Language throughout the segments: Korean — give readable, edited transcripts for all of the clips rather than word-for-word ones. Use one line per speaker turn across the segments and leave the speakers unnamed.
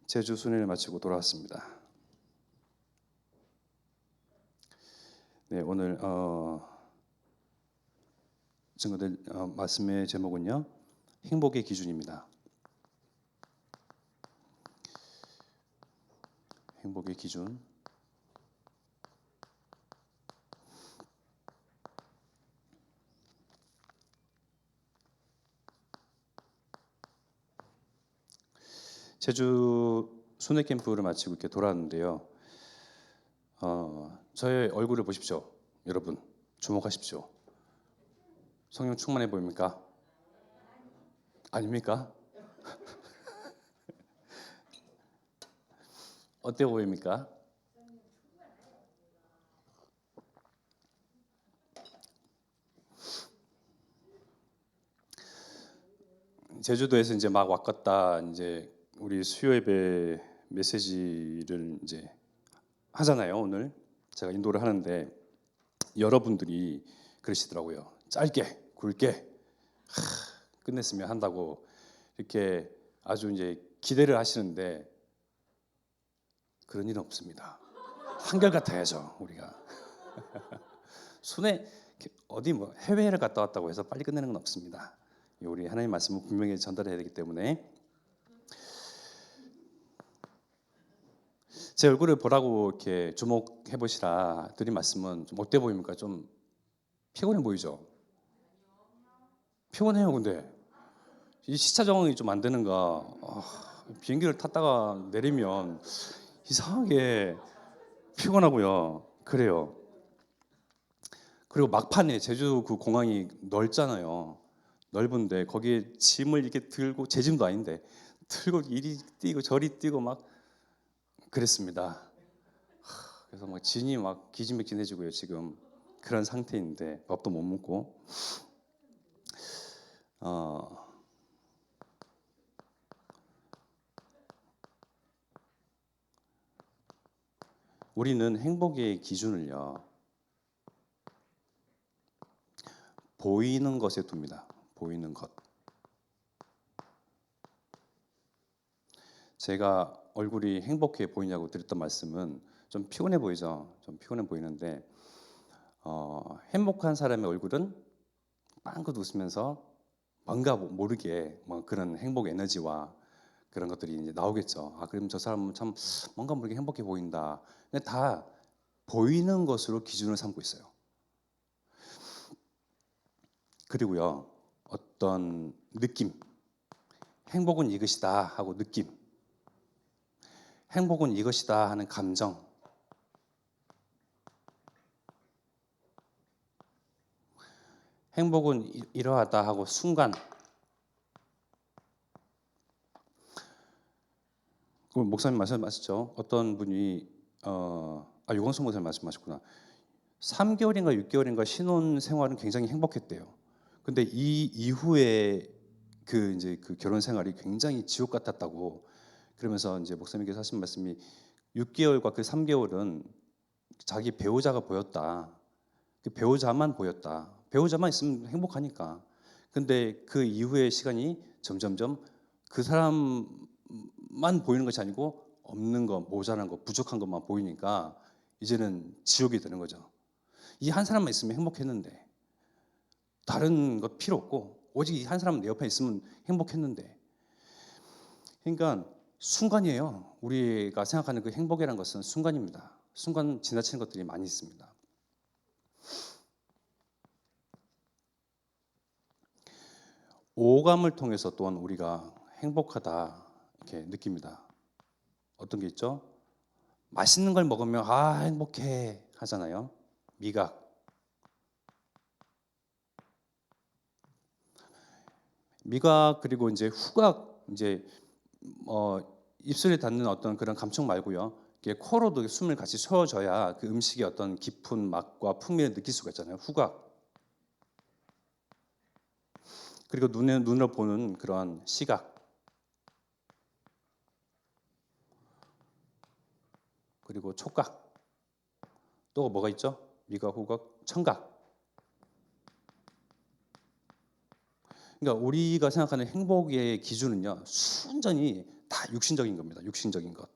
제주 순회를 마치고 돌아왔습니다. 네, 오늘 친구들 말씀의 제목은요, 행복의 기준입니다. 행복의 기준. 제주 순회 캠프를 마치고 이렇게 돌아왔는데요. 저의 얼굴을 보십시오, 여러분. 주목하십시오. 성령 충만해 보입니까? 아닙니까? 어때 보입니까? 제주도에서 이제 막 왔겠다, 이제 우리 수요 예배 메시지를 이제 하잖아요. 오늘 제가 인도를 하는데 여러분들이 그러시더라고요. 짧게 굵게 끝냈으면 한다고 이렇게 아주 이제 기대를 하시는데 그런 일은 없습니다. 한결같아야죠, 우리가. 순회 어디 뭐 해외를 갔다 왔다고 해서 빨리 끝내는 건 없습니다. 우리 하나님 말씀을 분명히 전달해야 되기 때문에 제 얼굴을 보라고 이렇게 주목해 보시라 드린 말씀은 좀 어때 보입니까? 좀 피곤해 보이죠? 피곤해요. 근데 이 시차 적응이 좀 안 되는가? 비행기를 탔다가 내리면 이상하게 피곤하고요. 그래요. 그리고 막판에 제주 그 공항이 넓잖아요. 넓은데 거기에 짐을 이렇게 들고, 제 짐도 아닌데 들고 이리 뛰고 저리 뛰고 막 그랬습니다. 그래서 막 진이 막 기진맥진해지고요. 지금 그런 상태인데 밥도 못 먹고. 우리는 행복의 기준을요, 보이는 것에 둡니다. 보이는 것. 제가 얼굴이 행복해 보이냐고 드렸던 말씀은 좀 피곤해 보이죠. 좀 피곤해 보이는데 행복한 사람의 얼굴은 빵긋 웃으면서 뭔가 모르게 뭐 그런 행복 에너지와 그런 것들이 이제 나오겠죠. 그럼 저 사람은 참 뭔가 모르게 행복해 보인다. 근데 다 보이는 것으로 기준을 삼고 있어요. 그리고요, 어떤 느낌, 행복은 이것이다 하고 느낌, 행복은 이것이다 하는 감정, 행복은 이러하다 하고 순간. 목사님 말씀하셨죠. 어떤 분이 유광수 목사님 말씀하셨구나. 3개월인가 6개월인가 신혼 생활은 굉장히 행복했대요. 근데 이 이후에 그 이제 그 결혼 생활이 굉장히 지옥 같았다고. 그러면서 이제 목사님께서 하신 말씀이 6개월과 그 3개월은 자기 배우자가 보였다. 그 배우자만 보였다. 배우자만 있으면 행복하니까. 근데 그 이후의 시간이 점점점 그 사람만 보이는 것이 아니고 없는 거, 모자란 거, 부족한 것만 보이니까 이제는 지옥이 되는 거죠. 이 한 사람만 있으면 행복했는데, 다른 것 필요 없고 오직 이 한 사람 내 옆에 있으면 행복했는데. 그러니까 순간이에요. 우리가 생각하는 그 행복이라는 것은 순간입니다. 순간 지나치는 것들이 많이 있습니다. 오감을 통해서 또한 우리가 행복하다 이렇게 느낍니다. 어떤 게 있죠? 맛있는 걸 먹으면 행복해 하잖아요. 미각. 미각 그리고 이제 후각, 이제 입술에 닿는 어떤 그런 감촉 말고요. 코로도 숨을 같이 쉬어줘야 그 음식의 어떤 깊은 맛과 풍미를 느낄 수가 있잖아요. 후각. 그리고 눈으로 보는 그런 시각. 그리고 촉각. 또 뭐가 있죠? 미각, 후각, 청각. 그러니까 우리가 생각하는 행복의 기준은요, 순전히 다 육신적인 겁니다. 육신적인 것.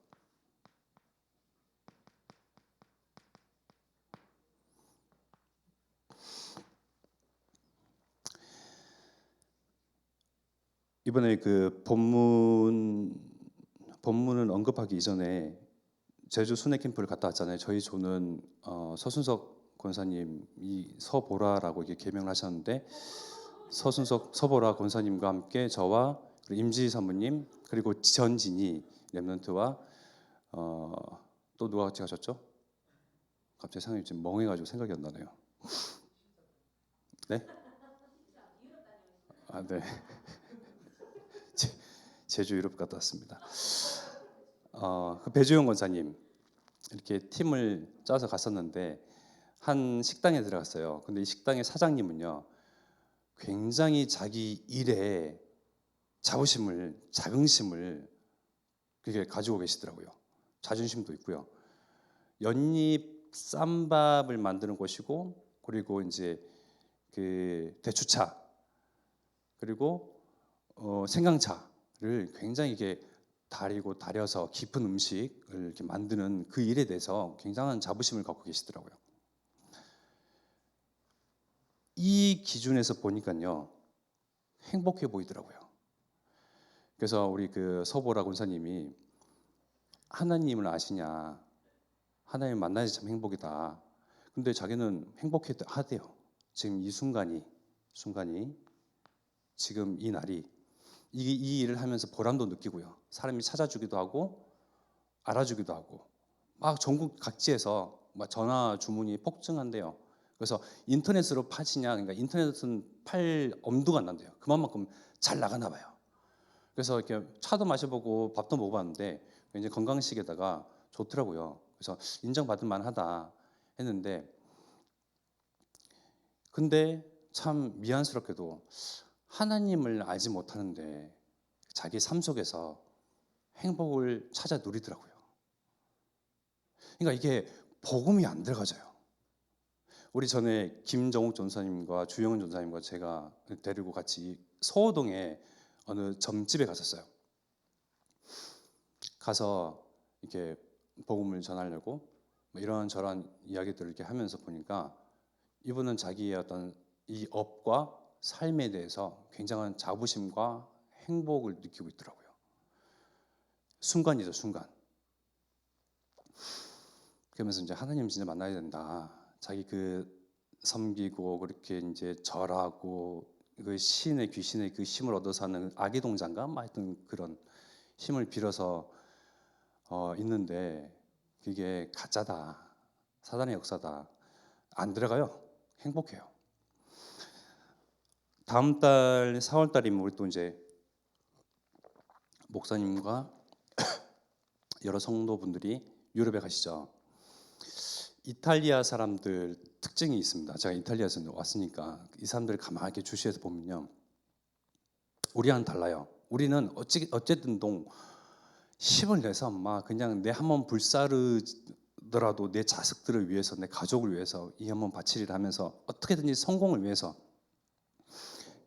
이번에 그 본문을 언급하기 이전에 제주 순회 캠프를 갔다 왔잖아요. 저희 조는 서순석 권사님이 서보라라고 이게 개명을 하셨는데 서보라 권사님과 함께 저와 임지 사모님 그리고 전진이 랩런트와 또 누가 같이 가셨죠? 갑자기 생각이 지금 멍해가지고 생각이 안 나네요. 네? 아, 네. 제주 유럽 갔다 왔습니다. 그 배주영 권사님 이렇게 팀을 짜서 갔었는데 한 식당에 들어갔어요. 근데 이 식당의 사장님은요, 굉장히 자기 일에 자긍심을 그게 가지고 계시더라고요. 자존심도 있고요. 연잎 쌈밥을 만드는 곳이고, 그리고 이제 그 대추차, 그리고 생강차를 굉장히 이게 달여서 깊은 음식을 이렇게 만드는 그 일에 대해서 굉장한 자부심을 갖고 계시더라고요. 이 기준에서 보니까요, 행복해 보이더라고요. 그래서 우리 그 서보라 권사님이 하나님을 아시냐, 하나님 만나야지 참 행복이다. 근데 자기는 행복해 하대요. 지금 이 순간이 지금 이 날이 이 일을 하면서 보람도 느끼고요. 사람이 찾아주기도 하고 알아주기도 하고 막 전국 각지에서 막 전화 주문이 폭증한대요. 그래서 인터넷으로 파시냐, 그러니까 인터넷은 팔 엄두가 안 난대요. 그만큼 잘 나가나 봐요. 그래서 이렇게 차도 마셔보고 밥도 먹어봤는데 이제 건강식에다가 좋더라고요. 그래서 인정받을 만하다 했는데, 근데 참 미안스럽게도 하나님을 알지 못하는데 자기 삶 속에서 행복을 찾아 누리더라고요. 그러니까 이게 복음이 안 들어가져요. 우리 전에 김정욱 전사님과 주영은 전사님과 제가 데리고 같이 서호동에 어느 점집에 갔었어요. 가서 이렇게 복음을 전하려고 이런저런 이야기들을 이렇게 하면서 보니까 이분은 자기의 어떤 이 업과 삶에 대해서 굉장한 자부심과 행복을 느끼고 있더라고요. 순간이죠, 순간. 그러면서 이제 하나님 진짜 만나야 된다. 자기 그 섬기고 그렇게 이제 절하고 그 귀신의 그 힘을 얻어 사는 아기 동자인가? 하여튼 그런 힘을 빌어서 있는데 그게 가짜다. 사단의 역사다. 안 들어가요. 행복해요. 다음 달 4월 달이면 우리 또 이제 목사님과 여러 성도분들이 유럽에 가시죠. 이탈리아 사람들 특징이 있습니다. 제가 이탈리아에서 왔으니까 이 사람들 가만히 주시해서 보면요, 우리와는 달라요. 우리는 어쨌든 힘을 내서 막 그냥 내 한 몸 불사르더라도 내 자식들을 위해서, 내 가족을 위해서 이 한 몸 바치리라 하면서 어떻게든지 성공을 위해서,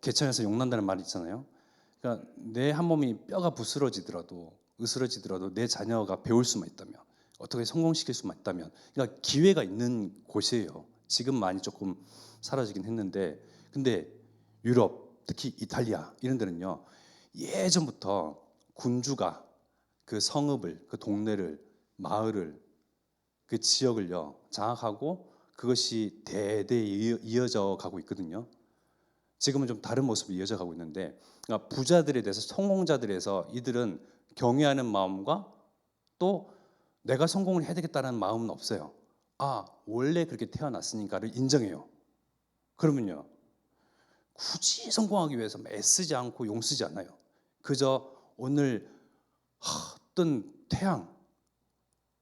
개천에서 용난다는 말이 있잖아요. 그러니까 내 한 몸이 뼈가 으스러지더라도 내 자녀가 배울 수만 있다면, 어떻게 성공시킬 수만 있다면, 그러니까 기회가 있는 곳이에요. 지금 많이 조금 사라지긴 했는데, 근데 유럽, 특히 이탈리아 이런 데는요, 예전부터 군주가 그 성읍을, 그 동네를, 마을을, 그 지역을요 장악하고 그것이 대대에 이어져 가고 있거든요. 지금은 좀 다른 모습으로 이어져 가고 있는데, 그러니까 부자들에 대해서, 성공자들에서 이들은 경외하는 마음과 또 내가 성공을 해야 되겠다는 마음은 없어요. 아, 원래 그렇게 태어났으니까를 인정해요. 그러면요, 굳이 성공하기 위해서 애쓰지 않고 용쓰지 않아요. 그저 오늘 뜬 태양,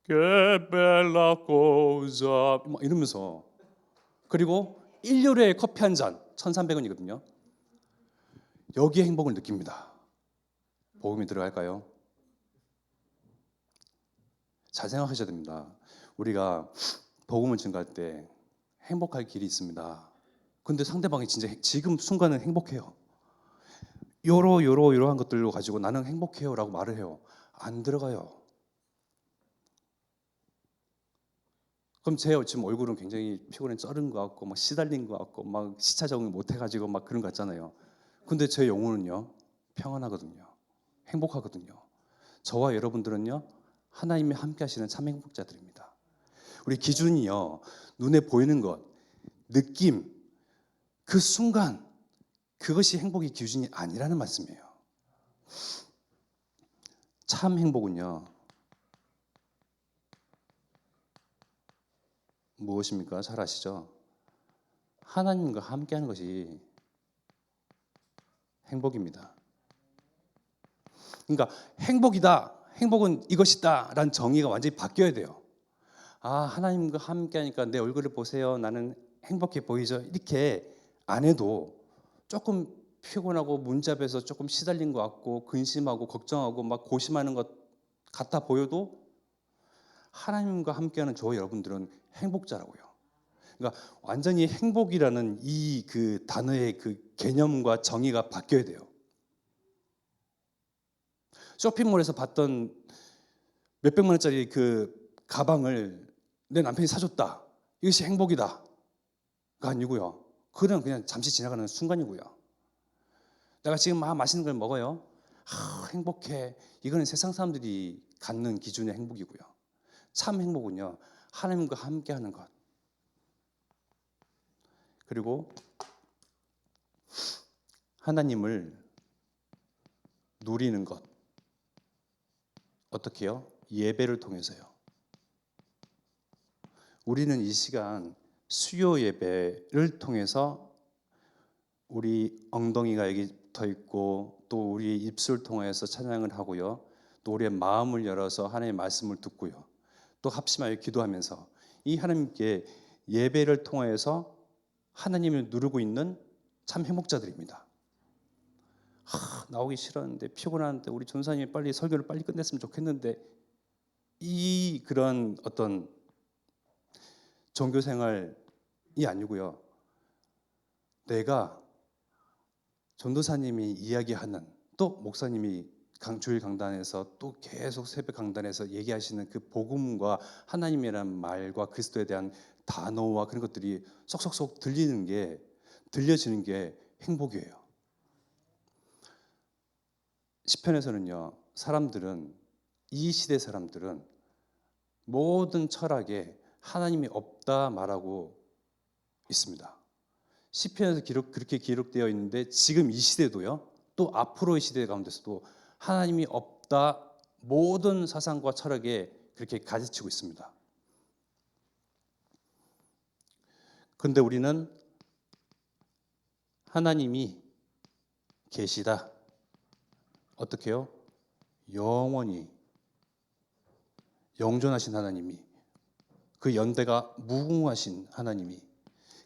che bella cosa 막 이러면서, 그리고 일요일에 커피 한 잔 1,300원이거든요. 여기에 행복을 느낍니다. 복음이 들어갈까요? 잘 생각하셔야 됩니다. 우리가 복음을 증거할 때 행복할 길이 있습니다. 근데 상대방이 진짜 지금 순간은 행복해요. 요러한 것들로 가지고 나는 행복해요라고 말을 해요. 안 들어가요. 그럼 제 지금 얼굴은 굉장히 피곤해 쩔은 것 같고 막 시달린 것 같고 막 시차 적응 못 해가지고 막 그런 것 같잖아요. 근데 제 영혼은요 평안하거든요. 행복하거든요. 저와 여러분들은요 하나님이 함께 하시는 참 행복자들입니다. 우리 기준이요 눈에 보이는 것, 느낌, 그 순간 그것이 행복의 기준이 아니라는 말씀이에요. 참 행복은요 무엇입니까? 잘 아시죠? 하나님과 함께하는 것이 행복입니다. 그러니까 행복이다, 행복은 이것이다 라는 정의가 완전히 바뀌어야 돼요. 아, 하나님과 함께하니까 내 얼굴을 보세요, 나는 행복해 보이죠, 이렇게 안 해도 조금 피곤하고 문잡에서 조금 시달린 것 같고 근심하고 걱정하고 막 고심하는 것 같아 보여도 하나님과 함께하는 저와 여러분들은 행복자라고요. 그러니까 완전히 행복이라는 이 그 단어의 그 개념과 정의가 바뀌어야 돼요. 쇼핑몰에서 봤던 몇백만 원짜리 그 가방을 내 남편이 사줬다, 이것이 행복이다가 아니고요. 그건 그냥 잠시 지나가는 순간이고요. 내가 지금 막 맛있는 걸 먹어요. 행복해. 이거는 세상 사람들이 갖는 기준의 행복이고요. 참 행복은요 하나님과 함께하는 것, 그리고 하나님을 누리는 것. 어떻게요? 예배를 통해서요. 우리는 이 시간 수요 예배를 통해서 우리 엉덩이가 여기 붙어 있고 또 우리 입술 통해서 찬양을 하고요. 또 우리의 마음을 열어서 하나님의 말씀을 듣고요. 또 합심하여 기도하면서 이 하나님께 예배를 통해서 하나님을 누르고 있는 참 행복자들입니다. 나오기 싫었는데 피곤한데 우리 전사님이 빨리 설교를 빨리 끝냈으면 좋겠는데, 이 그런 어떤 종교 생활이 아니고요. 내가 전도사님이 이야기하는, 또 목사님이 주일 강단에서 또 계속 새벽 강단에서 얘기하시는 그 복음과 하나님이라는 말과 그리스도에 대한 단어와 그런 것들이 쏙쏙쏙 들려지는 게 행복이에요. 시편에서는요, 이 시대 사람들은 모든 철학에 하나님이 없다 말하고 있습니다. 시편에서 그렇게 기록되어 있는데 지금 이 시대도요, 또 앞으로의 시대 가운데서도 하나님이 없다, 모든 사상과 철학에 그렇게 가르치고 있습니다. 그런데 우리는 하나님이 계시다. 어떻게 해요? 영원히 영존하신 하나님이, 그 연대가 무궁하신 하나님이,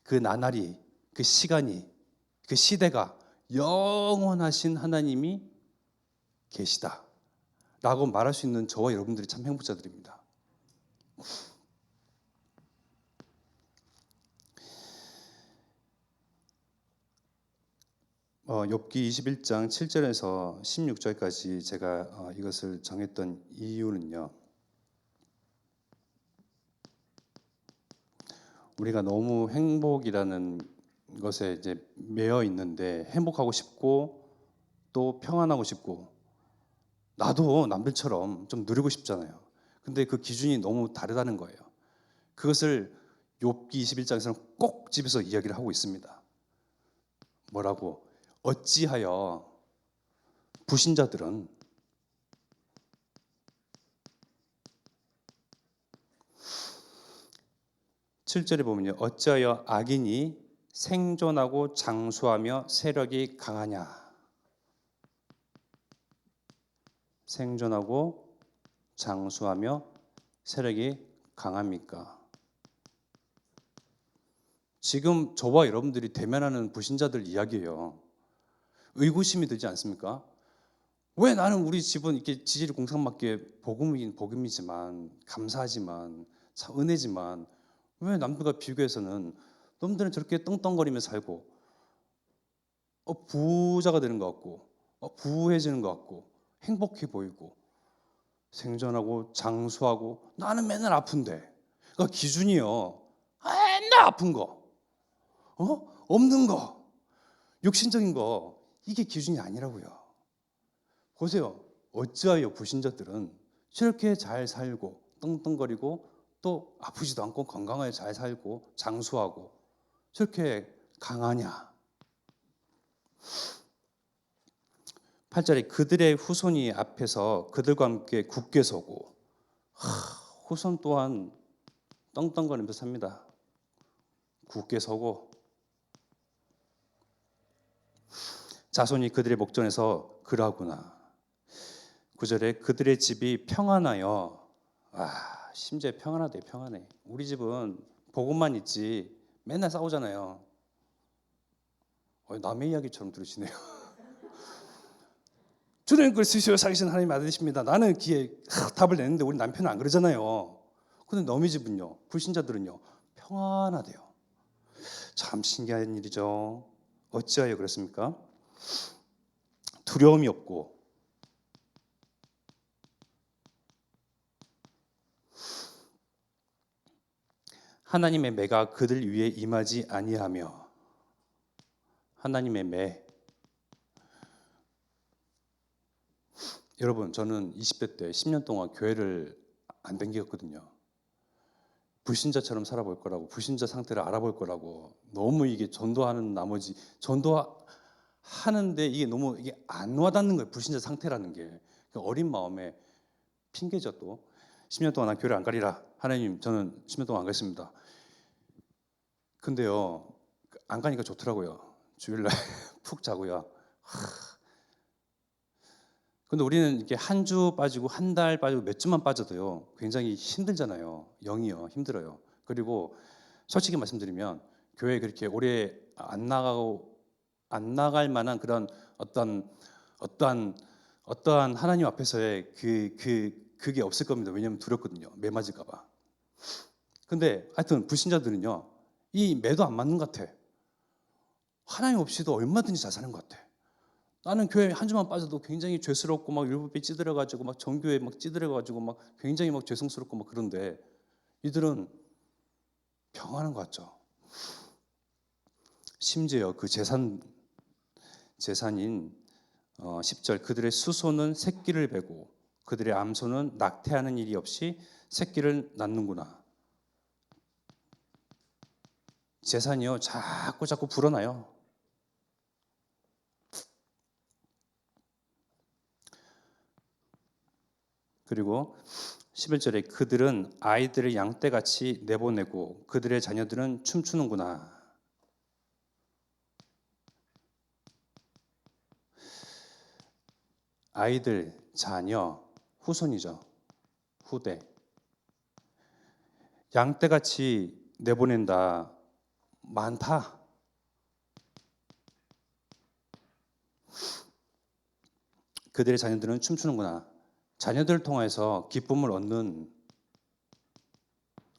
그 나날이, 그 시간이, 그 시대가 영원하신 하나님이 계시다 라고 말할 수 있는 저와 여러분들이 참 행복자들입니다. 욥기 21장 7절에서 16절까지 제가 이것을 정했던 이유는요, 우리가 너무 행복이라는 것에 이제 매여 있는데, 행복하고 싶고 또 평안하고 싶고 나도 남들처럼 좀 누리고 싶잖아요. 근데 그 기준이 너무 다르다는 거예요. 그것을 욥기 21장에서는 꼭 집에서 이야기를 하고 있습니다. 뭐라고? 어찌하여 불신자들은 7절에 보면요, 어찌하여 악인이 생존하고 장수하며 세력이 강하냐. 생존하고 장수하며 세력이 강합니까? 지금 저와 여러분들이 대면하는 불신자들 이야기예요. 의구심이 들지 않습니까? 왜 나는 우리 집은 이렇게 지질 공상맞게 복음이긴 복음이지만 감사하지만 참 은혜지만, 왜 남들과 비교해서는 놈들은 저렇게 떵떵거리며 살고 부자가 되는 것 같고 부유해지는 것 같고 행복해 보이고 생존하고 장수하고 나는 맨날 아픈데 그러니까 기준이요. 맨날 아픈 거, 없는 거, 육신적인 거 이게 기준이 아니라고요. 보세요. 어찌하여 불신자들은 저렇게 잘 살고 떵떵거리고 또 아프지도 않고 건강하게 잘 살고 장수하고 저렇게 강하냐. 8절에 그들의 후손이 앞에서 그들과 함께 굳게 서고 후손 또한 떵떵거리면서 삽니다. 굳게 서고 자손이 그들의 목전에서 그러하구나. 9절에 그들의 집이 평안하여 심지어 평안하대. 평안해. 우리 집은 복음만 있지 맨날 싸우잖아요. 남의 이야기처럼 들으시네요. 주님 그리스도여 살아계신 하나님 아들이십니다. 나는 기에 답을 내는데 우리 남편은 안 그러잖아요. 근데 너희 집은요, 불신자들은요 평안하대요. 참 신기한 일이죠. 어찌하여 그렇습니까? 두려움이 없고 하나님의 매가 그들 위에 임하지 아니하며. 하나님의 매. 여러분 저는 20대 때 10년 동안 교회를 안 댕겼거든요. 불신자처럼 살아볼 거라고, 불신자 상태를 알아볼 거라고. 너무 이게 전도하는 나머지 전도하는데 이게 너무 이게 안 와닿는 거예요. 불신자 상태라는 게. 어린 마음에 핑계죠. 또 10년 동안 난 교회를 안 가리라. 하나님 저는 10년 동안 안 가겠습니다. 근데요 안 가니까 좋더라고요. 주일날 푹 자고요. 근데 우리는 이렇게 한 주 빠지고 한 달 빠지고 몇 주만 빠져도요 굉장히 힘들잖아요. 영이요 힘들어요. 그리고 솔직히 말씀드리면 교회 그렇게 오래 안 나가고 안 나갈 만한 그런 어떠한 하나님 앞에서의 그게 없을 겁니다. 왜냐하면 두렵거든요. 매 맞을까봐. 근데 하여튼 불신자들은요 이 매도 안 맞는 것 같아. 하나님 없이도 얼마든지 잘 사는 것 같아. 나는 교회 한 주만 빠져도 굉장히 죄스럽고 막 율법에 찌들어가지고 막 정교에 막 찌들어가지고 막 굉장히 막 죄송스럽고 막 그런데 이들은 평안한 것 같죠. 심지어 그 재산인 10절 그들의 수소는 새끼를 베고 그들의 암소는 낙태하는 일이 없이 새끼를 낳는구나. 재산이요 자꾸 불어나요. 그리고 11절에 그들은 아이들을 양떼같이 내보내고 그들의 자녀들은 춤추는구나. 아이들, 자녀, 후손이죠. 후대. 양떼같이 내보낸다. 많다. 그들의 자녀들은 춤추는구나. 자녀들을 통해서 기쁨을 얻는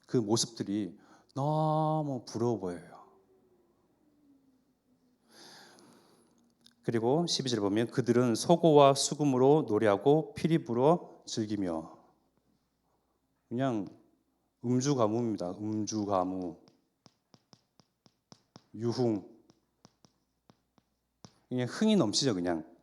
그 모습들이 너무 부러워 보여요. 그리고 12절에 보면 그들은 소고와 수금으로 노래하고 피리 불어 즐기며. 그냥 음주가무입니다. 음주가무. 유흥. 그냥 흥이 넘치죠. 그냥.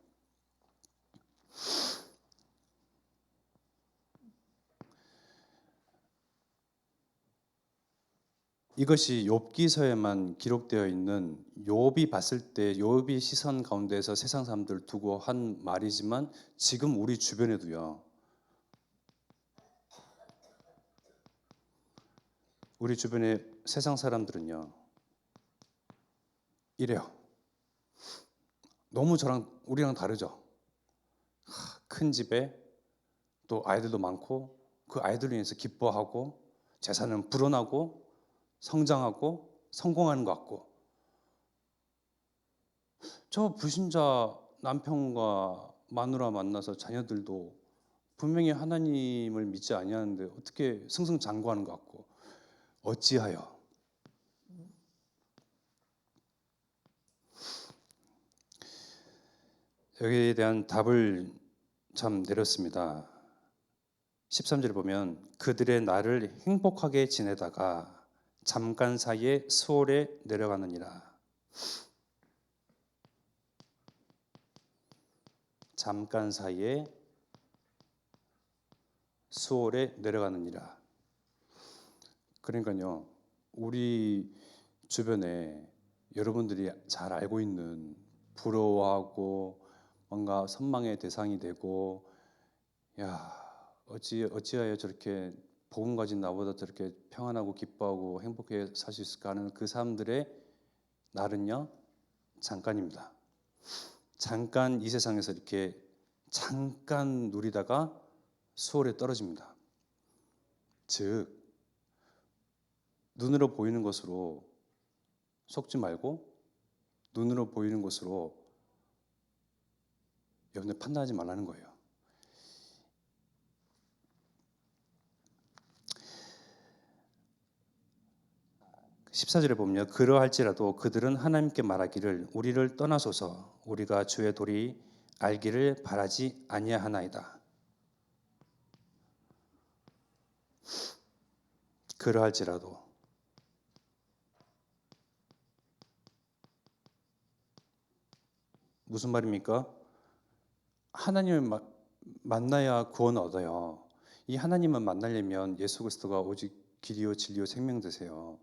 이것이 욥기서에만 기록되어 있는 욥이 봤을 때 욥이 시선 가운데서 세상 사람들을 두고 한 말이지만 지금 우리 주변에도요. 우리 주변의 세상 사람들은요. 이래요. 너무 우리랑 다르죠. 큰 집에 또 아이들도 많고 그 아이들로 인해서 기뻐하고 재산은 불어나고 성장하고 성공하는 것 같고 저 불신자 남편과 마누라 만나서 자녀들도 분명히 하나님을 믿지 아니하는데 어떻게 승승장구하는 것 같고 어찌하여 여기에 대한 답을 참 내렸습니다. 13절에 보면 그들의 날을 행복하게 지내다가 잠깐 사이에 수월에 내려가느니라. 잠깐 사이에 수월에 내려가느니라. 그러니까요, 우리 주변에 여러분들이 잘 알고 있는 부러워하고 뭔가 선망의 대상이 되고, 야, 어찌하여 저렇게 복음 가진 나보다 저렇게 평안하고 기뻐하고 행복하게 살 수 있을까 하는 그 사람들의 날은요, 잠깐입니다. 잠깐 이 세상에서 이렇게 잠깐 누리다가 수월에 떨어집니다. 즉, 눈으로 보이는 것으로 속지 말고 눈으로 보이는 것으로 여러분들 판단하지 말라는 거예요. 14절에 보면 그러할지라도 그들은 하나님께 말하기를 우리를 떠나소서 우리가 주의 도리 알기를 바라지 아니하나이다. 그러할지라도 무슨 말입니까? 하나님을 만나야 구원 얻어요. 이 하나님을 만나려면 예수 그리스도가 오직 길이요 진리요 생명 되세요.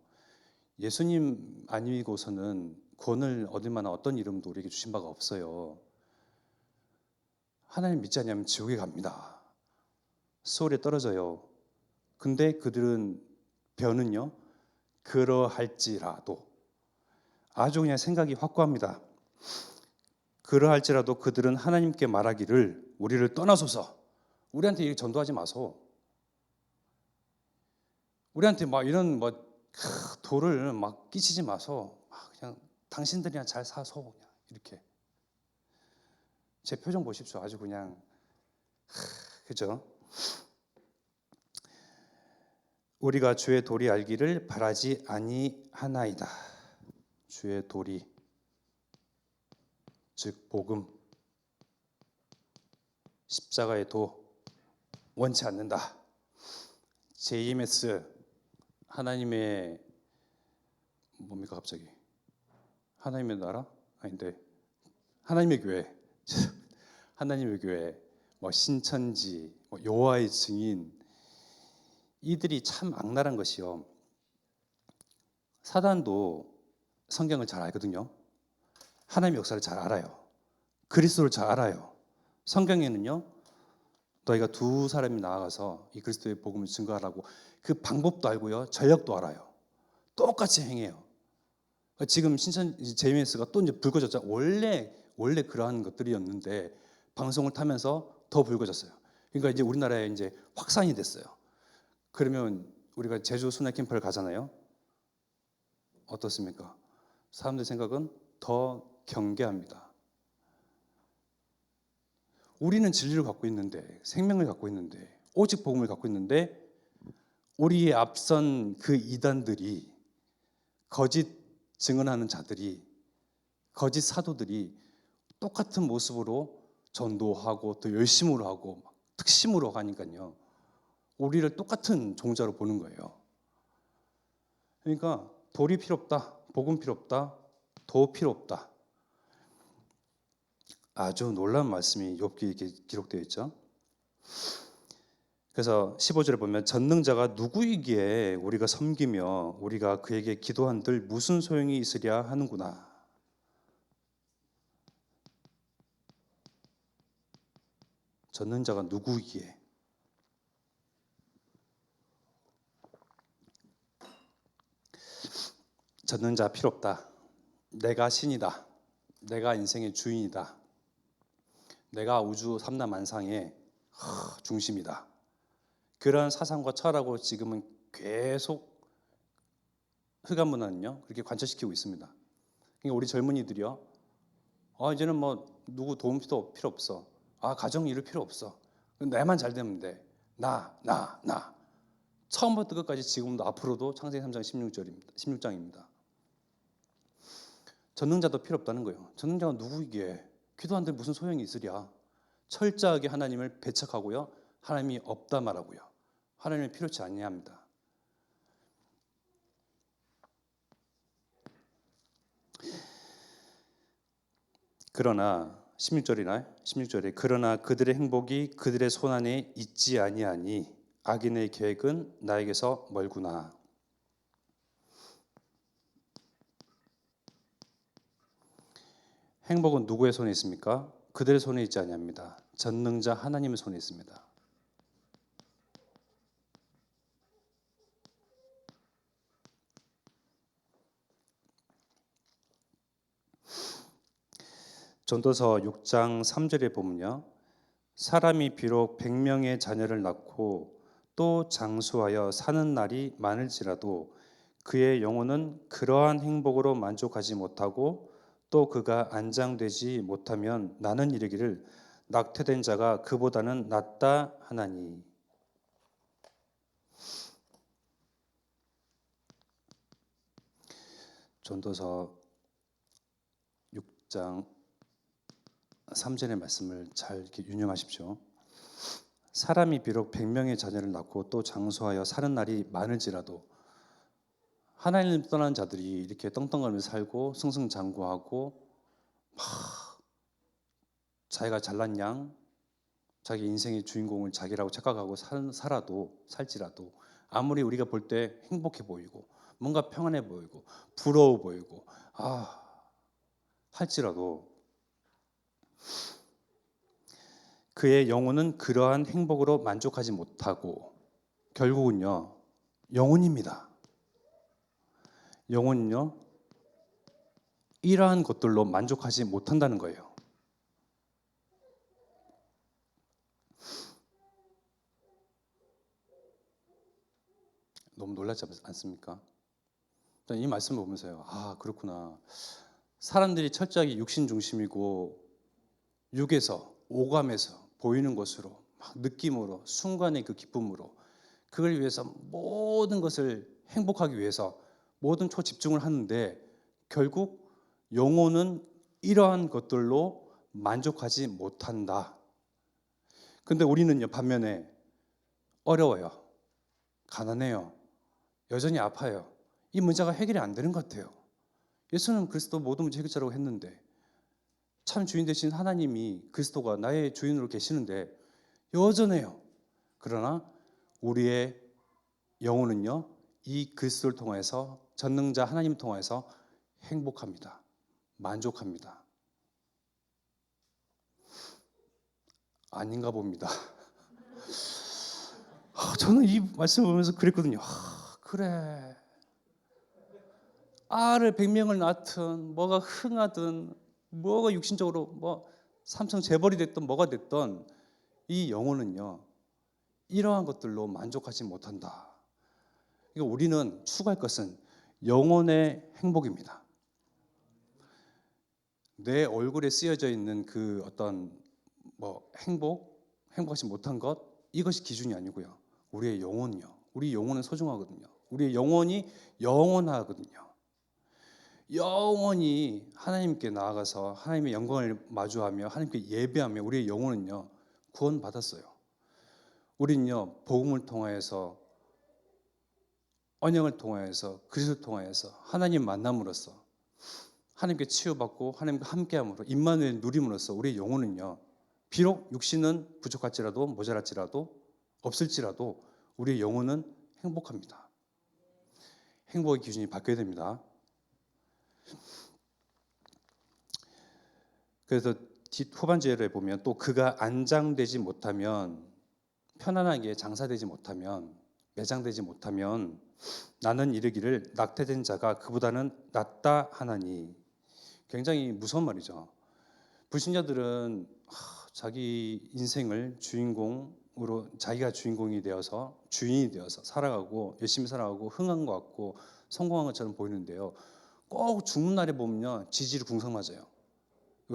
예수님 아니고서는 구원을 얻을 만한 어떤 이름도 우리에게 주신 바가 없어요. 하나님 믿지 않으면 지옥에 갑니다. 수월에 떨어져요. 근데 그들은 변은요, 그러할지라도 아주 그냥 생각이 확고합니다. 그러할지라도 그들은 하나님께 말하기를 우리를 떠나소서. 우리한테 이렇게 전도하지 마소. 우리한테 막 이런 도를 막 끼치지 마소. 그냥 당신들이나 잘 사소. 그냥 이렇게. 제 표정 보십시오. 아주 그냥 그죠? 우리가 주의 도리 알기를 바라지 아니하나이다. 주의 도리, 즉 복음, 십자가의 도 원치 않는다. JMS 하나님의 뭡니까 갑자기? 하나님의 나라? 아닌데 하나님의 교회, 하나님의 교회, 신천지, 여호와의 증인 이들이 참 악랄한 것이요. 사단도 성경을 잘 알거든요. 하나님의 역사를 잘 알아요. 그리스도를 잘 알아요. 성경에는요, 너희가 두 사람이 나아가서 이 그리스도의 복음을 증거하라고 그 방법도 알고요, 전략도 알아요. 똑같이 행해요. 지금 신천 JMS가 또 이제 붉어졌죠. 원래 그러한 것들이었는데 방송을 타면서 더 붉어졌어요. 그러니까 이제 우리나라에 이제 확산이 됐어요. 그러면 우리가 제주 순회 캠프를 가잖아요. 어떻습니까? 사람들 생각은 더 경계합니다. 우리는 진리를 갖고 있는데, 생명을 갖고 있는데, 오직 복음을 갖고 있는데, 우리의 앞선 그 이단들이, 거짓 증언하는 자들이, 거짓 사도들이 똑같은 모습으로 전도하고 또 열심으로 하고 특심으로 하니까요, 우리를 똑같은 종자로 보는 거예요. 그러니까 돌이 필요 없다, 복음 필요 없다, 도 필요 없다. 아주 놀라운 말씀이 욥기에 기록되어 있죠. 그래서 15절에 보면 전능자가 누구이기에 우리가 섬기며 우리가 그에게 기도한들 무슨 소용이 있으랴 하는구나. 전능자가 누구이기에. 전능자 필요 없다. 내가 신이다. 내가 인생의 주인이다. 내가 우주 삼라만상의 중심이다. 그런 사상과 철학으로 지금은 계속 흑암 문화는요 그렇게 관철시키고 있습니다. 그러니까 우리 젊은이들이요, 이제는 누구 도움 필요 없어. 가정 이룰 필요 없어. 내만 잘 되면 돼. 나. 처음부터 끝까지 지금도 앞으로도 창세기 3장 16장입니다. 전능자도 필요 없다는 거예요. 전능자가 누구이기에? 기도하는데 무슨 소용이 있으랴. 철저하게 하나님을 배척하고요. 하나님이 없다 말하고요. 하나님을 필요치 아니합니다. 그러나 16절에 그러나 그들의 행복이 그들의 손안에 있지 아니하니 악인의 계획은 나에게서 멀구나. 행복은 누구의 손에 있습니까? 그들의 손에 있지 아니합니다. 전능자 하나님의 손에 있습니다. 전도서 6장 3절에 보면요. 사람이 비록 100명의 자녀를 낳고 또 장수하여 사는 날이 많을지라도 그의 영혼은 그러한 행복으로 만족하지 못하고 또 그가 안장되지 못하면 나는 이르기를 낙태된 자가 그보다는 낫다 하나니. 전도서 6장 3절의 말씀을 잘 이렇게 유념하십시오. 사람이 비록 100명의 자녀를 낳고 또 장수하여 사는 날이 많을지라도 하나님을 떠난 자들이 이렇게 떵떵거리면서 살고 승승장구하고 막 자기가 잘난 양, 자기 인생의 주인공을 자기라고 착각하고 살지라도 아무리 우리가 볼 때 행복해 보이고 뭔가 평안해 보이고 부러워 보이고 할지라도 그의 영혼은 그러한 행복으로 만족하지 못하고 결국은요 영혼입니다. 영혼은요 이러한 것들로 만족하지 못한다는 거예요. 너무 놀랍지 않습니까? 이 말씀을 보면서요. 그렇구나. 사람들이 철저하게 육신 중심이고 육에서 오감에서 보이는 것으로 막 느낌으로 순간의 그 기쁨으로 그걸 위해서 모든 것을 행복하기 위해서 모든 초집중을 하는데 결국 영혼은 이러한 것들로 만족하지 못한다. 근데 우리는요 반면에 어려워요. 가난해요. 여전히 아파요. 이 문제가 해결이 안 되는 것 같아요. 예수는 그리스도 모든 문제 해결자라고 했는데 참 주인 되신 하나님이 그리스도가 나의 주인으로 계시는데 여전해요. 그러나 우리의 영혼은요 이 그리스도를 통해서 전능자 하나님 통해서 행복합니다. 만족합니다. 아닌가 봅니다. 저는 이 말씀을 보면서 그랬거든요. 그래. 알을 100명을 낳든 뭐가 흥하든 뭐가 육신적으로 뭐 삼성 재벌이 됐든 뭐가 됐든 이 영혼은요 이러한 것들로 만족하지 못한다. 그러니까 우리는 추구할 것은 영혼의 행복입니다. 내 얼굴에 쓰여져 있는 그 어떤 뭐 행복하지 못한 것 이것이 기준이 아니고요. 우리의 영혼이요. 우리 영혼은 소중하거든요. 우리의 영혼이 영원하거든요. 영원히 하나님께 나아가서 하나님의 영광을 마주하며 하나님께 예배하며 우리의 영혼은요 구원받았어요. 우리는요 복음을 통하여서 언약을 통하여서 그리스도를 통하여서 하나님 만남으로써 하나님께 치유받고 하나님과 함께함으로 임마누엘 누림으로써 우리의 영혼은요 비록 육신은 부족할지라도 모자랄지라도 없을지라도 우리의 영혼은 행복합니다. 행복의 기준이 바뀌어야 됩니다. 그래서 후반절에 보면 또 그가 안장되지 못하면 편안하게 장사되지 못하면 매장되지 못하면 나는 이르기를 낙태된 자가 그보다는 낫다 하나니. 굉장히 무서운 말이죠. 불신자들은 자기 인생을 주인공으로 자기가 주인공이 되어서 주인이 되어서 살아가고 열심히 살아가고 흥한 것 같고 성공한 것처럼 보이는데요. 꼭 죽는 날에 보면요 지지로 궁상 맞아요.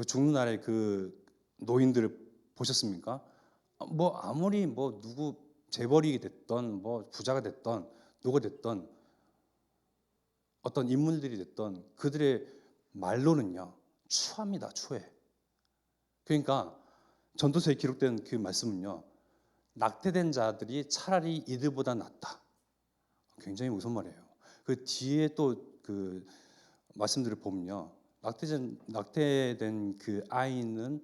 죽는 날에 그 노인들을 보셨습니까? 뭐 아무리 뭐 누구 재벌이 됐던 뭐 부자가 됐던 누가 됐던 어떤 인물들이 됐던 그들의 말로는요 추합니다. 추해. 그러니까 전도서에 기록된 그 말씀은요, 낙태된 자들이 차라리 이들보다 낫다. 굉장히 무서운 말이에요. 그 뒤에 또 그 말씀들을 보면요, 낙태된 그 아이는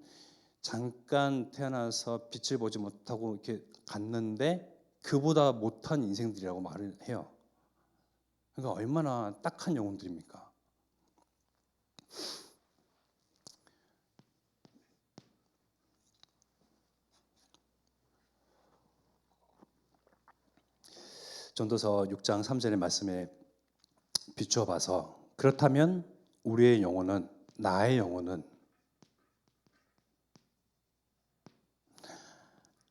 잠깐 태어나서 빛을 보지 못하고 이렇게 갔는데 그보다 못한 인생들이라고 말을 해요. 그러니까 얼마나 딱한 영혼들입니까? 전도서 6장 3절의 말씀에 비추어 봐서, 그렇다면 우리의 영혼은, 나의 영혼은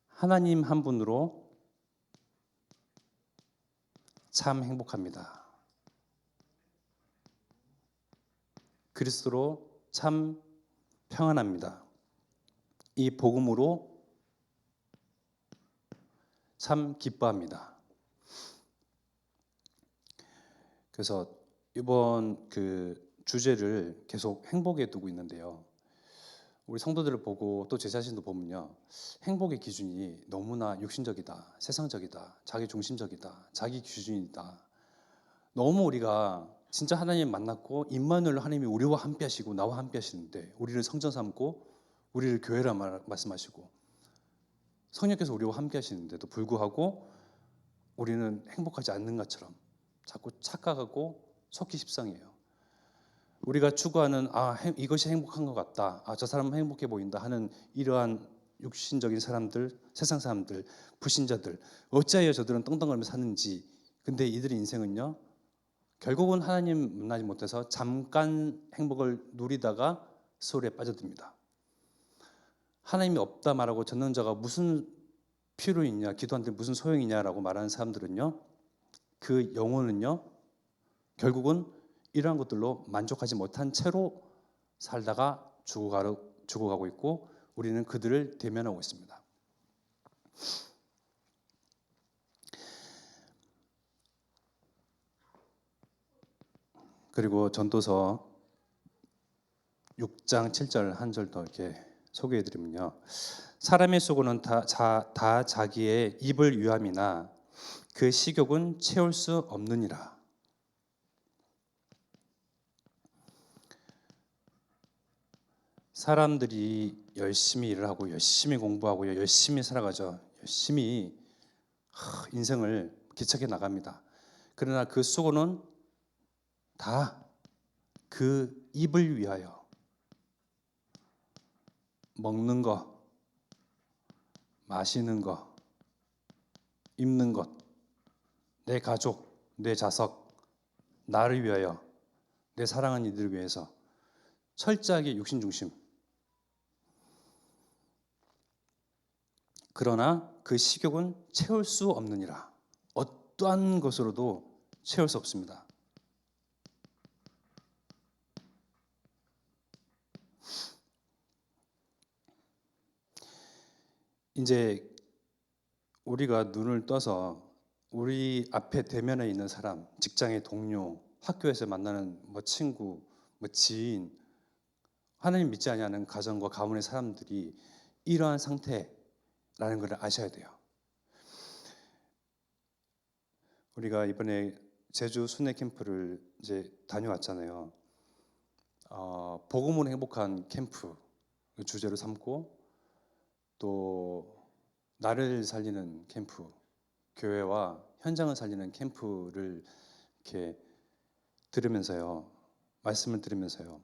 하나님 한 분으로 참 행복합니다. 그리스도로 참 평안합니다. 이 복음으로 참 기뻐합니다. 그래서 이번 그 주제를 계속 행복에 두고 있는데요, 우리 성도들을 보고 또 제 자신도 보면요, 행복의 기준이 너무나 육신적이다, 세상적이다, 자기 중심적이다, 자기 기준이다. 너무 우리가 진짜 하나님 만났고 임마누엘 하나님이 우리와 함께 하시고 나와 함께 하시는데, 우리를 성전 삼고 우리를 교회라 말씀하시고 성령께서 우리와 함께 하시는데도 불구하고 우리는 행복하지 않는 것처럼 자꾸 착각하고 속기 십상이에요. 우리가 추구하는 이것이 행복한 것 같다, 저 사람은 행복해 보인다 하는 이러한 육신적인 사람들, 세상 사람들, 불신자들, 어찌하여 저들은 떵떵거리며 사는지. 근데 이들의 인생은요, 결국은 하나님 만나지 못해서 잠깐 행복을 누리다가 소홀에 빠져듭니다. 하나님이 없다 말하고 젖는 자가 무슨 필요 있냐, 기도하는데 무슨 소용이냐라고 말하는 사람들은요, 그 영혼은요, 결국은 이러한 것들로 만족하지 못한 채로 살다가 죽어가고 있고, 우리는 그들을 대면하고 있습니다. 그리고 전도서 6장 7절 한 절 더 이렇게 소개해드리면요, 사람의 수고는 다 자기의 입을 위함이나 그 식욕은 채울 수 없느니라. 사람들이 열심히 일을 하고 열심히 공부하고 열심히 살아가죠. 열심히 인생을 기차게 나갑니다. 그러나 그 수고는 다 그 입을 위하여, 먹는 거, 마시는 거, 입는 것, 내 가족, 내 자석, 나를 위하여, 내 사랑하는 이들을 위해서 철저하게 육신 중심. 그러나 그 식욕은 채울 수 없느니라. 어떠한 것으로도 채울 수 없습니다. 이제 우리가 눈을 떠서 우리 앞에 대면에 있는 사람, 직장의 동료, 학교에서 만나는 친구, 지인, 하나님 믿지 아니하는 가정과 가문의 사람들이 이러한 상태라는 것을 아셔야 돼요. 우리가 이번에 제주 순회 캠프를 이제 다녀왔잖아요. 복음으로 행복한 캠프 주제로 삼고, 또 나를 살리는 캠프, 교회와 현장을 살리는 캠프를 이렇게 들으면서요, 말씀을 들으면서요,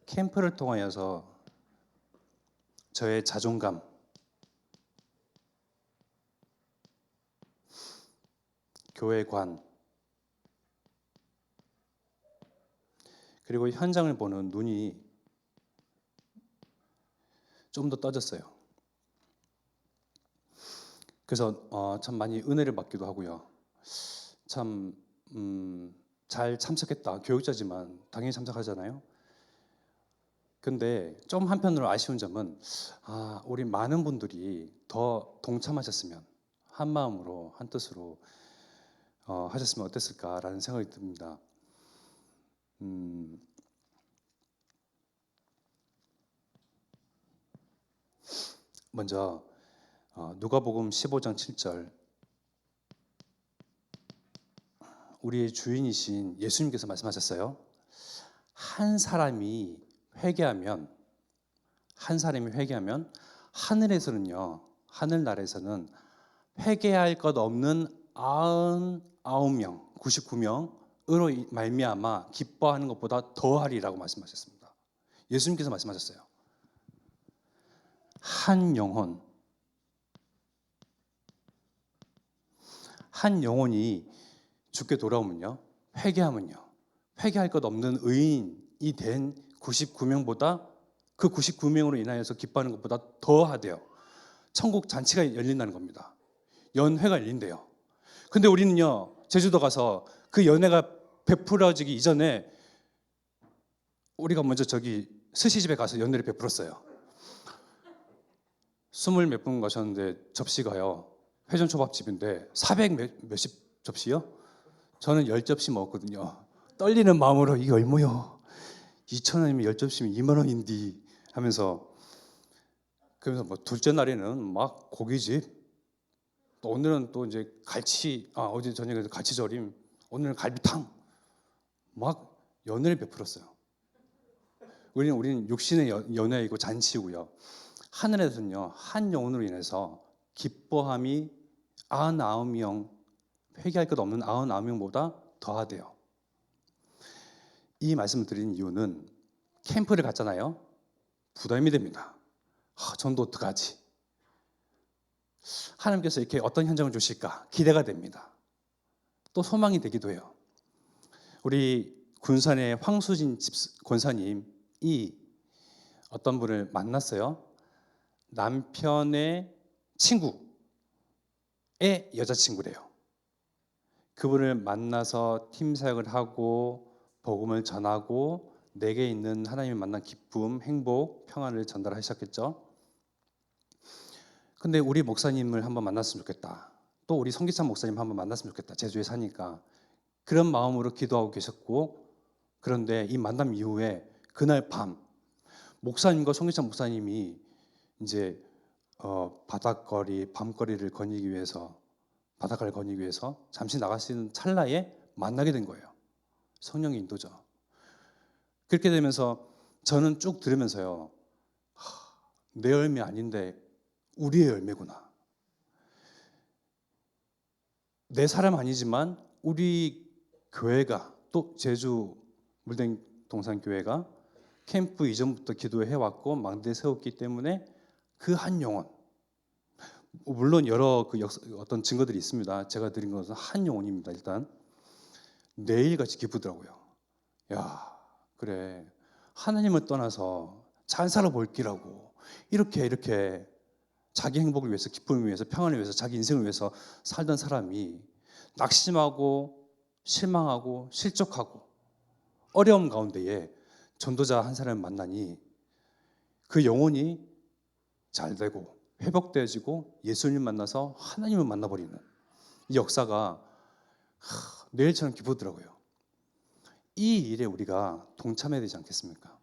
캠프를 통하여서 저의 자존감, 교회관, 그리고 현장을 보는 눈이 좀 더 떠졌어요. 그래서 참 많이 은혜를 받기도 하고요. 참 잘 참석했다. 교육자지만 당연히 참석하잖아요. 근데 좀 한편으로 아쉬운 점은, 우리 많은 분들이 더 동참하셨으면, 한 마음으로 한 뜻으로 하셨으면 어땠을까라는 생각이 듭니다. 먼저 누가복음 15장 7절, 우리의 주인이신 예수님께서 말씀하셨어요. 한 사람이 회개하면 하늘나라에서는 회개할 것 없는 99명, 99명으로 말미암아 기뻐하는 것보다 더하리라고 말씀하셨습니다. 예수님께서 말씀하셨어요. 한 영혼이 죽게 돌아오면요, 회개할 것 없는 의인이 된 99명보다 그 99명으로 인하여서 기뻐하는 것보다 더하대요. 천국 잔치가 열린다는 겁니다. 연회가 열린대요. 근데 우리는요, 제주도 가서 그 연회가 베풀어지기 이전에 우리가 먼저 저기 스시집에 가서 연회를 베풀었어요. 20 몇 분 가셨는데 접시가요, 회전초밥집인데 400 몇십 접시요? 저는 10접시 먹었거든요. 떨리는 마음으로 이게 얼마요? 2,000원이면 10접시면 2만 원인데 하면서, 그러면서 뭐 둘째 날에는 막 고깃집, 또 오늘은 또 이제 어제 저녁에 갈치절임, 오늘은 갈비탕, 막 연회를 베풀었어요. 우리는 육신의 연회이고 잔치고요. 하늘에서는요, 한 영혼으로 인해서 기뻐함이 99명, 회개할 것 없는 99명보다 더하대요. 이 말씀을 드리는 이유는 캠프를 갔잖아요. 부담이 됩니다. 전도 어떡하지? 하나님께서 이렇게 어떤 현장을 주실까 기대가 됩니다. 또 소망이 되기도 해요. 우리 군산의 황수진 권사님이 어떤 분을 만났어요. 남편의 친구의 여자친구래요. 그분을 만나서 팀 사역을 하고 복음을 전하고 내게 있는 하나님을 만난 기쁨, 행복, 평안을 전달하셨겠죠. 근데 우리 목사님을 한번 만났으면 좋겠다. 또 우리 성기찬 목사님 한번 만났으면 좋겠다. 제주에 사니까. 그런 마음으로 기도하고 계셨고, 그런데 이 만남 이후에 그날 밤 목사님과 성기찬 목사님이 이제 밤거리를 거니기 위해서 잠시 나가시는 찰나에 만나게 된 거예요. 성령의 인도죠. 그렇게 되면서 저는 쭉 들으면서요, 내 열매 아닌데 우리의 열매구나. 내 사람 아니지만 우리 교회가, 또 제주 물댕 동산교회가 캠프 이전부터 기도해왔고 망대 세웠기 때문에 그 한 영혼, 물론 여러 어떤 증거들이 있습니다. 제가 드린 것은 한 영혼입니다. 일단 내일같이 기쁘더라고요. 야, 그래, 하나님을 떠나서 잘 살아볼기라고 이렇게 자기 행복을 위해서, 기쁨을 위해서, 평안을 위해서, 자기 인생을 위해서 살던 사람이 낙심하고 실망하고 실족하고 어려움 가운데에 전도자 한 사람을 만나니 그 영혼이 잘 되고 회복되어지고 예수님 만나서 하나님을 만나버리는 이 역사가 내일처럼 기쁘더라고요. 이 일에 우리가 동참해야 되지 않겠습니까?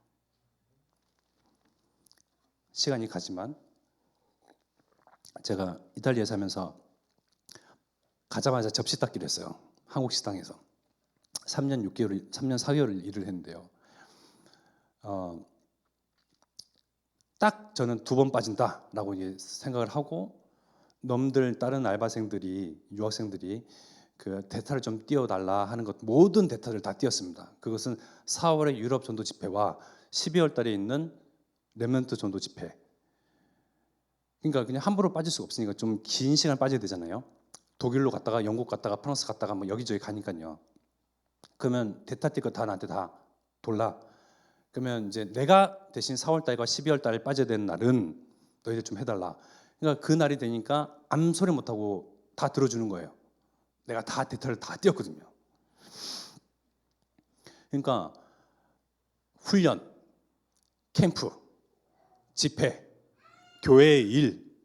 시간이 가지만 제가 이탈리아에 살면서 가자마자 접시 닦기를 했어요. 한국 식당에서 3년 4개월 일을 했는데요. 딱 저는 2번 빠진다라고 이제 생각을 하고, 다른 알바생들이, 유학생들이 그 대타를 좀 띄워달라 하는 것, 모든 대타를 다 띄웠습니다. 그것은 4월의 유럽 전도 집회와 12월 달에 있는 렘넌트 전도 집회. 그러니까 그냥 함부로 빠질 수가 없으니까 좀 긴 시간 빠져야 되잖아요. 독일로 갔다가 영국 갔다가 프랑스 갔다가 뭐 여기저기 가니까요. 그러면 대타 뛸 거 다 나한테 다 돌라. 그러면 이제 내가 대신 4월 달과 12월 달에 빠져야 되는 날은 너희들 좀 해달라. 그러니까 그 날이 되니까 아무 소리 못하고 다 들어주는 거예요. 내가 다 대타를 다 띄웠거든요. 그러니까 훈련, 캠프, 집회, 교회의 일,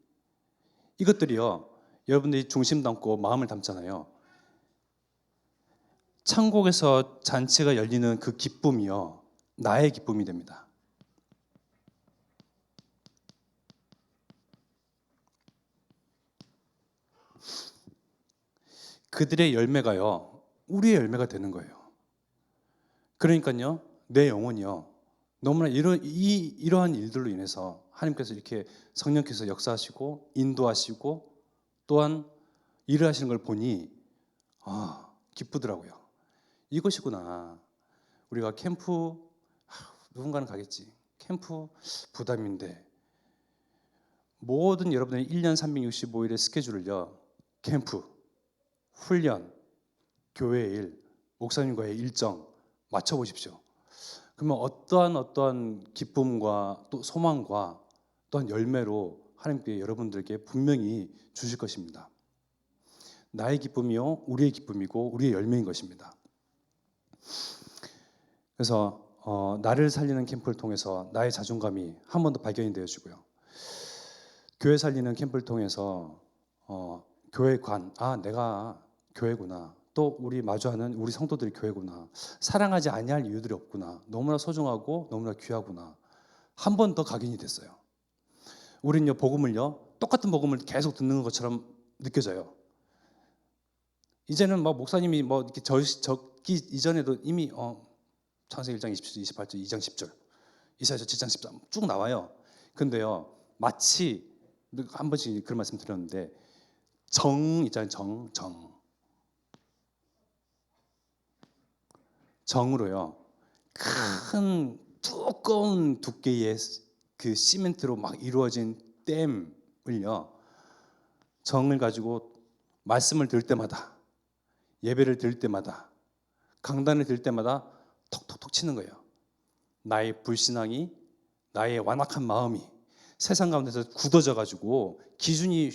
이것들이요, 여러분들이 중심 담고 마음을 담잖아요. 천국에서 잔치가 열리는 그 기쁨이요, 나의 기쁨이 됩니다. 그들의 열매가요, 우리의 열매가 되는 거예요. 그러니까요, 내 영혼이요, 너무나 이러한 일들로 인해서 하나님께서 이렇게 성령께서 역사하시고 인도하시고 또한 일을 하시는 걸 보니 기쁘더라고요. 이것이구나. 우리가 캠프, 누군가는 가겠지. 캠프 부담인데, 모든 여러분의 1년 365일의 스케줄을요, 캠프, 훈련, 교회 일, 목사님과의 일정 맞춰보십시오. 그러면 어떠한 기쁨과 또 소망과 또한 열매로 하나님께 여러분들께 분명히 주실 것입니다. 나의 기쁨이요, 우리의 기쁨이고 우리의 열매인 것입니다. 그래서 나를 살리는 캠프를 통해서 나의 자존감이 한 번 더 발견이 되어지고요. 교회 살리는 캠프를 통해서 교회관, 내가 교회구나. 또 우리 마주하는 우리 성도들이 교회구나. 사랑하지 아니할 이유들이 없구나. 너무나 소중하고 너무나 귀하구나. 한 번 더 각인이 됐어요. 우리는요, 복음을요, 똑같은 복음을 계속 듣는 것처럼 느껴져요. 이제는 목사님이 이렇게 적기 이전에도 이미 창세기 1장 27절, 28절, 2장 10절, 이사야서 7장 13 쭉 나와요. 근데요, 마치 한 번씩 그런 말씀 드렸는데 정 있잖아요. 정으로요, 큰 두꺼운 두께의 그 시멘트로 막 이루어진 댐을요, 정을 가지고 말씀을 들을 때마다, 예배를 드릴 때마다, 강단을 들 때마다 톡톡톡 치는 거예요. 나의 불신앙이, 나의 완악한 마음이 세상 가운데서 굳어져 가지고 기준이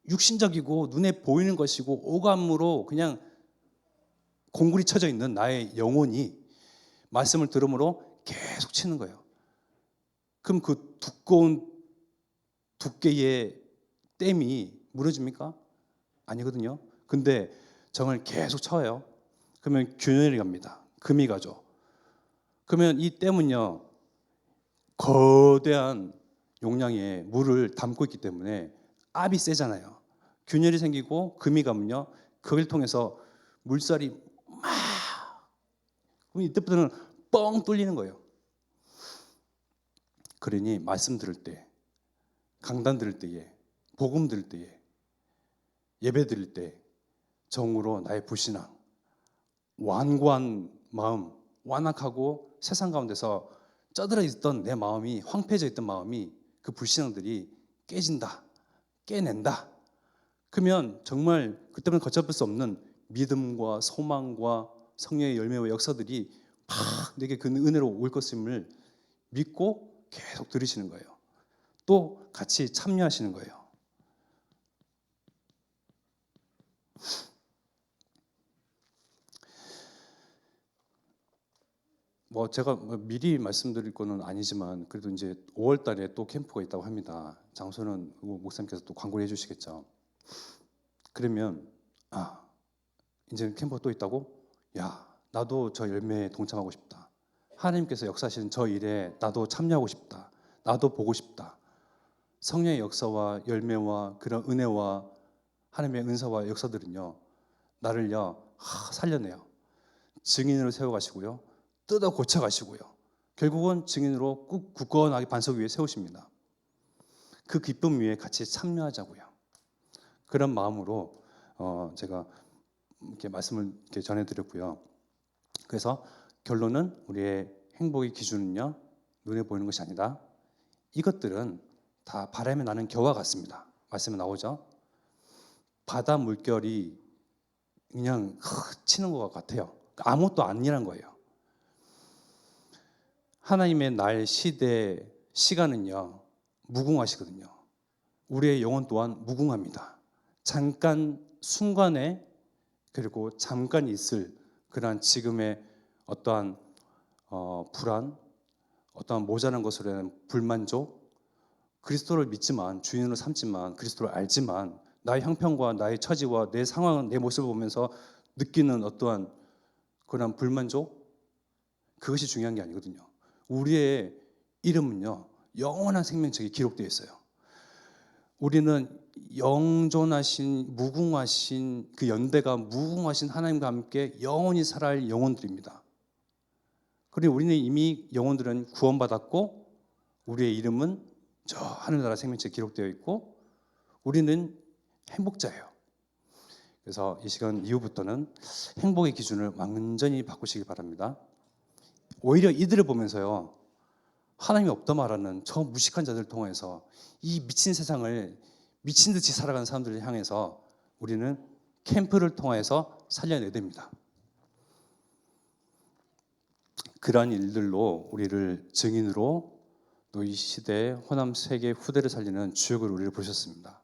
육신적이고 눈에 보이는 것이고 오감으로 그냥 공굴이 쳐져 있는 나의 영혼이 말씀을 들음으로 계속 치는 거예요. 그럼 그 두꺼운 두께의 댐이 무너집니까? 아니거든요. 근데 정을 계속 쳐요. 그러면 균열이 갑니다. 금이 가죠. 그러면 이 댐은요, 거대한 용량의 물을 담고 있기 때문에 압이 세잖아요. 균열이 생기고 금이 가면요, 그걸 통해서 물살이 그럼 이때부터는 뻥 뚫리는 거예요. 그러니 말씀 들을 때, 강단 들을 때에, 복음 들을 때에, 예배 드릴 때 정으로 나의 불신앙, 완고한 마음, 완악하고 세상 가운데서 쩌들어 있던 내 마음이, 황폐해져 있던 마음이, 그 불신앙들이 깨진다, 깨낸다. 그러면 정말 그때는 걷잡을 수 없는 믿음과 소망과 성령의 열매와 역사들이 막 내게 그 은혜로 올 것임을 믿고 계속 들으시는 거예요. 또 같이 참여하시는 거예요. 제가 미리 말씀드릴 거는 아니지만 그래도 이제 5월 달에 또 캠프가 있다고 합니다. 장소는 목사님께서 또 광고를 해주시겠죠. 그러면 이제 캠프가 또 있다고? 나도 저 열매에 동참하고 싶다. 하나님께서 역사하시는 저 일에 나도 참여하고 싶다. 나도 보고 싶다. 성령의 역사와 열매와 그런 은혜와 하나님의 은사와 역사들은요, 나를요 살려내요. 증인으로 세워가시고요, 뜯어 고쳐가시고요, 결국은 증인으로 꾹 굳건하게 반석 위에 세우십니다. 그 기쁨 위에 같이 참여하자고요. 그런 마음으로 제가 이렇게 말씀을 이렇게 전해드렸고요. 그래서 결론은 우리의 행복의 기준은요, 눈에 보이는 것이 아니다. 이것들은 다 바람에 나는 겨와 같습니다. 말씀에 나오죠. 바다 물결이 그냥 치는 것 같아요. 아무것도 아니란 거예요. 하나님의 날, 시대, 시간은요, 무궁하시거든요. 우리의 영혼 또한 무궁합니다. 잠깐 순간에, 그리고 잠깐 있을 그러한 지금의 어떠한 불안, 어떠한 모자란 것으로 인한 불만족, 그리스도를 믿지만, 주인으로 삼지만, 그리스도를 알지만 나의 형편과 나의 처지와 내 상황, 내 모습을 보면서 느끼는 어떠한 그런 불만족, 그것이 중요한 게 아니거든요. 우리의 이름은요, 영원한 생명책에 기록되어 있어요. 우리는 영존하신 무궁하신 그 연대가 무궁하신 하나님과 함께 영원히 살아갈 영혼들입니다. 그리고 우리는 이미 영혼들은 구원받았고 우리의 이름은 저 하늘나라 생명책에 기록되어 있고 우리는 행복자예요. 그래서 이 시간 이후부터는 행복의 기준을 완전히 바꾸시기 바랍니다. 오히려 이들을 보면서요, 하나님이 없다 말하는 저 무식한 자들을 통해서 이 미친 세상을 미친 듯이 살아가는 사람들을 향해서 우리는 캠프를 통해서 살려내야 됩니다. 그러한 일들로 우리를 증인으로 또 이 시대의 호남 세계 후대를 살리는 주역으로 우리를 보셨습니다.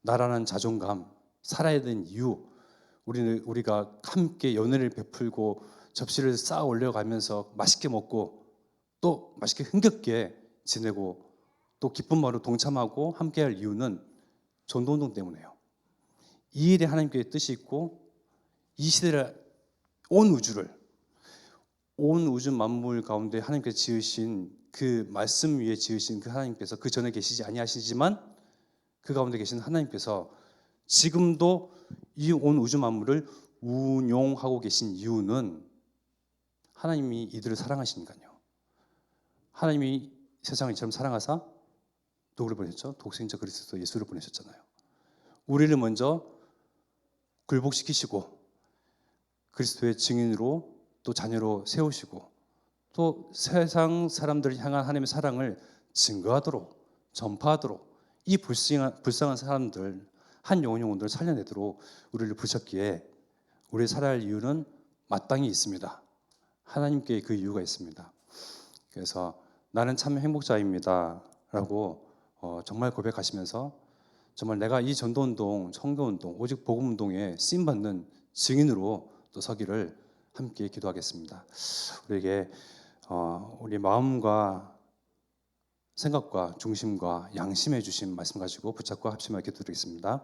나라는 자존감, 살아야 되는 이유, 우리가 함께 연회를 베풀고 접시를 쌓아 올려가면서 맛있게 먹고 또 맛있게 흥겹게 지내고 또 기쁜 마음으로 동참하고 함께할 이유는 전도운동 때문에요. 이 일에 하나님께 뜻이 있고 이 시대를 온 우주 만물 가운데 하나님께서 지으신 그 말씀 위에 지으신 그 하나님께서 그 전에 계시지 아니하시지만 그 가운데 계신 하나님께서 지금도 이 온 우주 만물을 운용하고 계신 이유는 하나님이 이들을 사랑하시니까요. 하나님이 세상을 이처럼 사랑하사 누구를 보냈죠? 독생자 그리스도 예수를 보내셨잖아요. 우리를 먼저 굴복시키시고 그리스도의 증인으로 또 자녀로 세우시고 또 세상 사람들을 향한 하나님의 사랑을 증거하도록 전파하도록 이 불쌍한 사람들 한 영혼들을 살려내도록 우리를 부르셨기에 우리 살아야 할 이유는 마땅히 있습니다. 하나님께 그 이유가 있습니다. 그래서 나는 참 행복자입니다 라고 정말 고백하시면서 정말 내가 이 전도운동, 청교운동, 오직 복음운동에 쓰임받는 증인으로 또 서기를 함께 기도하겠습니다. 우리에게 우리 마음과 생각과 중심과 양심해 주신 말씀 가지고 붙잡고 합심하게 기도드리겠습니다.